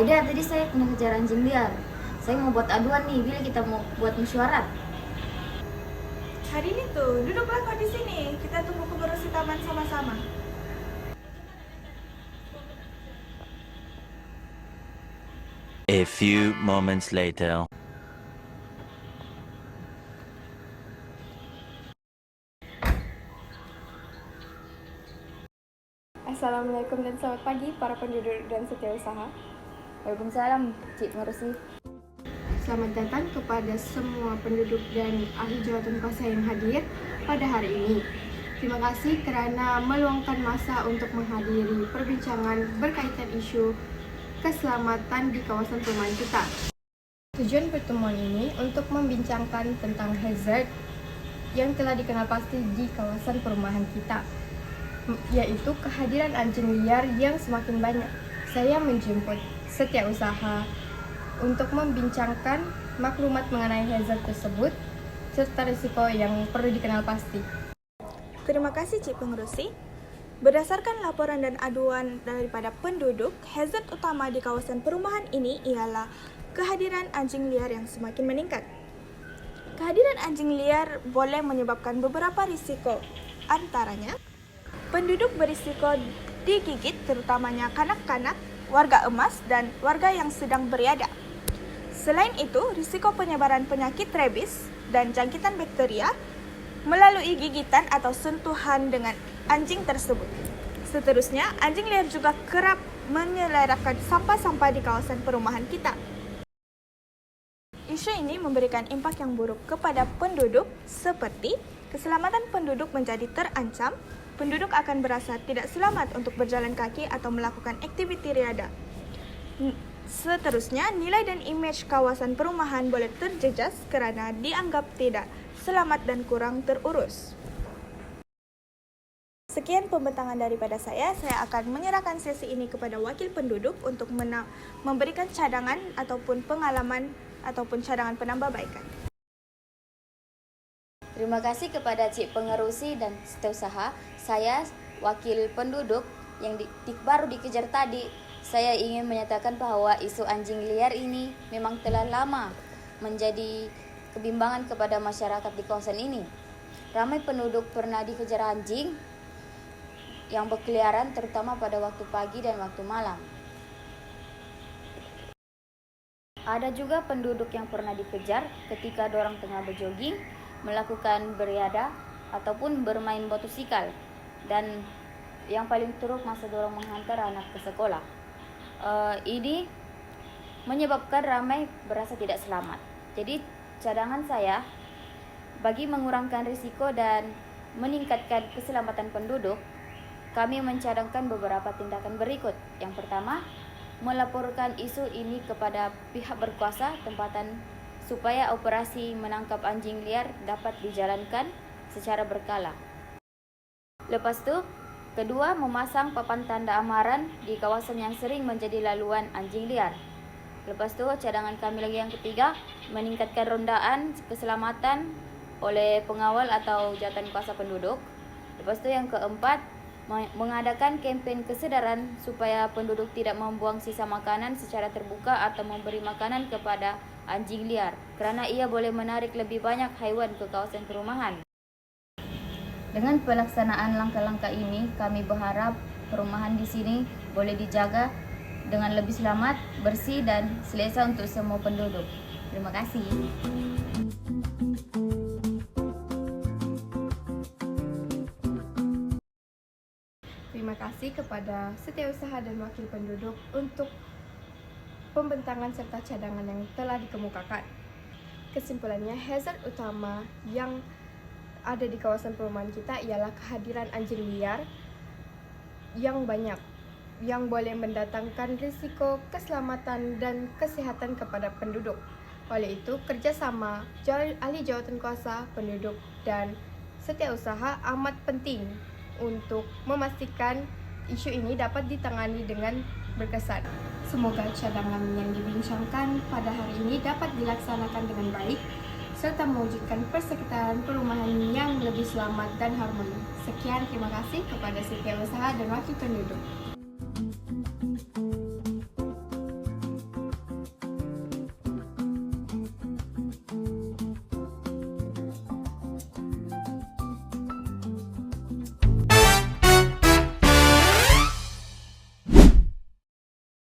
Aida, tadi saya kena kejar anjing liar. Saya mau buat aduan nih, bila kita mau buat mesyuarat. Hari ini tuh, duduklah kau di sini. Kita tunggu kebersihan taman sama-sama. A few moments later. Assalamualaikum dan selamat pagi para penduduk dan setiausaha. Waalaikumsalam, Cik Pengerusi. Selamat datang kepada semua penduduk dan ahli jawatan kuasa yang hadir pada hari ini. Terima kasih kerana meluangkan masa untuk menghadiri perbincangan berkaitan isu keselamatan di kawasan perumahan kita. Tujuan pertemuan ini untuk membincangkan tentang hazard yang telah dikenal pasti di kawasan perumahan kita, yaitu kehadiran anjing liar yang semakin banyak. Saya menjemput setiausaha untuk membincangkan maklumat mengenai hazard tersebut serta risiko yang perlu dikenal pasti. Terima kasih Cik Pengerusi. Berdasarkan laporan dan aduan daripada penduduk, hazard utama di kawasan perumahan ini ialah kehadiran anjing liar yang semakin meningkat. Kehadiran anjing liar boleh menyebabkan beberapa risiko, antaranya penduduk berisiko digigit, terutamanya kanak-kanak, warga emas, dan warga yang sedang beriadah. Selain itu, risiko penyebaran penyakit rabies dan jangkitan bakteria melalui gigitan atau sentuhan dengan anjing tersebut. Seterusnya, anjing liar juga kerap menyelerakan sampah-sampah di kawasan perumahan kita. Isu ini memberikan impak yang buruk kepada penduduk, seperti keselamatan penduduk menjadi terancam. Penduduk akan berasa tidak selamat untuk berjalan kaki atau melakukan aktiviti riadah. Seterusnya, nilai dan imej kawasan perumahan boleh terjejas kerana dianggap tidak selamat dan kurang terurus. Sekian pembentangan daripada saya akan menyerahkan sesi ini kepada wakil penduduk untuk memberikan cadangan ataupun pengalaman ataupun cadangan penambahbaikan. Terima kasih kepada Cik Pengerusi dan setiausaha. Saya wakil penduduk yang baru dikejar tadi. Saya ingin menyatakan bahwa isu anjing liar ini memang telah lama menjadi kebimbangan kepada masyarakat di kawasan ini. Ramai penduduk pernah dikejar anjing yang berkeliaran terutama pada waktu pagi dan waktu malam. Ada juga penduduk yang pernah dikejar ketika dorang tengah berjoging, melakukan beriadah ataupun bermain motosikal, dan yang paling teruk masa dorang menghantar anak ke sekolah. Ini menyebabkan ramai berasa tidak selamat. Jadi cadangan saya bagi mengurangkan risiko dan meningkatkan keselamatan penduduk, kami mencadangkan beberapa tindakan berikut. Yang pertama, melaporkan isu ini kepada pihak berkuasa tempatan supaya operasi menangkap anjing liar dapat dijalankan secara berkala. Lepas itu, kedua, memasang papan tanda amaran di kawasan yang sering menjadi laluan anjing liar. Lepas itu, cadangan kami lagi yang ketiga, meningkatkan rondaan keselamatan oleh pengawal atau jawatan kuasa penduduk. Lepas itu, yang keempat, mengadakan kempen kesedaran supaya penduduk tidak membuang sisa makanan secara terbuka atau memberi makanan kepada anjing liar, kerana ia boleh menarik lebih banyak haiwan ke kawasan perumahan. Dengan pelaksanaan langkah-langkah ini, kami berharap perumahan di sini boleh dijaga dengan lebih selamat, bersih, dan selesa untuk semua penduduk. Terima kasih. Terima kasih kepada setiausaha dan wakil penduduk untuk pembentangan serta cadangan yang telah dikemukakan. Kesimpulannya, hazard utama yang ada di kawasan perumahan kita ialah kehadiran anjing liar yang banyak, yang boleh mendatangkan risiko keselamatan dan kesehatan kepada penduduk. Oleh itu, kerjasama ahli jawatan kuasa, penduduk, dan setiausaha amat penting untuk memastikan isu ini dapat ditangani dengan berkesan. Semoga cadangan yang dibincangkan pada hari ini dapat dilaksanakan dengan baik serta mewujudkan persekitaran perumahan yang lebih selamat dan harmoni. Sekian, terima kasih kepada setiausaha dan wakil penduduk.